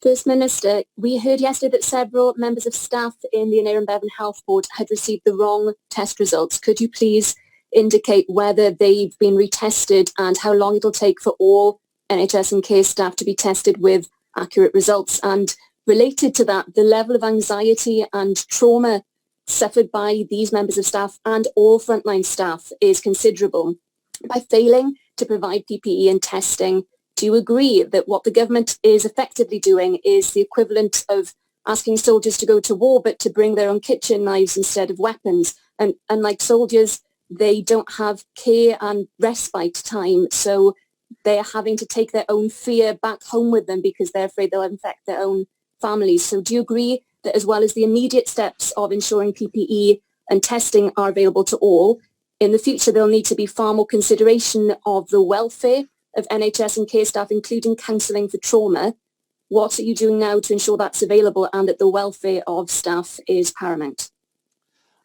First Minister, we heard yesterday that several members of staff in the Aneurin Bevan Health Board had received the wrong test results. Could you please indicate whether they've been retested and how long it'll take for all NHS and care staff to be tested with accurate results? And related to that, the level of anxiety and trauma suffered by these members of staff and all frontline staff is considerable. By failing to provide PPE and testing, do you agree that what the government is effectively doing is the equivalent of asking soldiers to go to war but to bring their own kitchen knives instead of weapons? And unlike soldiers, they don't have care and respite time, so they're having to take their own fear back home with them because they're afraid they'll infect their own families. So do you agree that as well as the immediate steps of ensuring PPE and testing are available to all, in the future there'll need to be far more consideration of the welfare of NHS and care staff, including counselling for trauma? What are you doing now to ensure that's available and that the welfare of staff is paramount?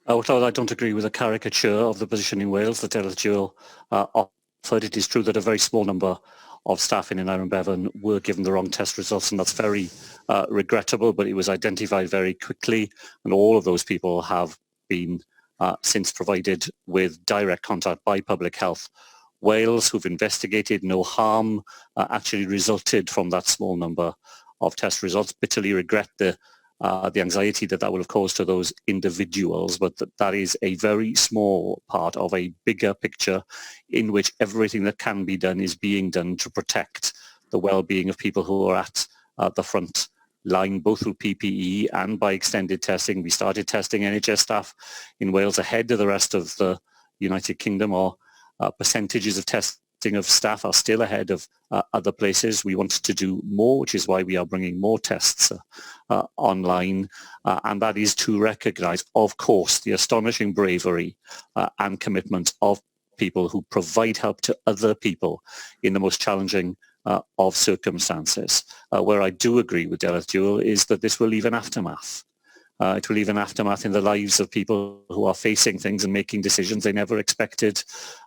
Although I don't agree with the caricature of the position in Wales that Dylan Jewell offered, it is true that a very small number of staff in Aneurin Bevan were given the wrong test results, and that's very regrettable, but it was identified very quickly, and all of those people have been since provided with direct contact by Public Health Wales, who've investigated. No harm actually resulted from that small number of test results. Bitterly regret the anxiety that would have caused to those individuals, but that is a very small part of a bigger picture in which everything that can be done is being done to protect the well-being of people who are at the front line, both through PPE and by extended testing. We started testing NHS staff in Wales ahead of the rest of the United Kingdom. Or percentages of testing of staff are still ahead of other places. We want to do more, which is why we are bringing more tests online, and that is to recognise, of course, the astonishing bravery and commitment of people who provide help to other people in the most challenging of circumstances. Where I do agree with Dylan Jewell is that this will leave an aftermath. It will leave an aftermath in the lives of people who are facing things and making decisions they never expected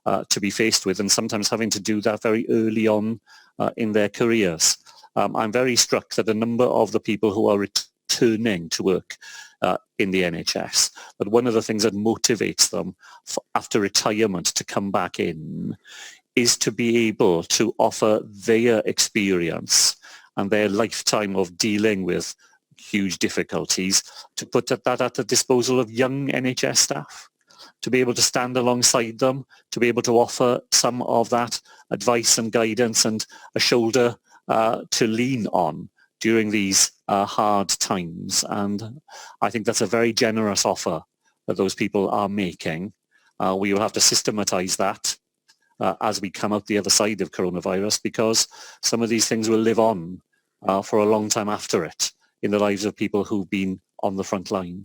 to be faced with, and sometimes having to do that very early on in their careers. I'm very struck that a number of the people who are returning to work in the NHS, that one of the things that motivates them after retirement to come back in is to be able to offer their experience and their lifetime of dealing with huge difficulties, to put that at the disposal of young NHS staff, to be able to stand alongside them, to be able to offer some of that advice and guidance and a shoulder to lean on during these hard times. And I think that's a very generous offer that those people are making. We will have to systematise that as we come out the other side of coronavirus, because some of these things will live on for a long time after it in the lives of people who've been on the front line.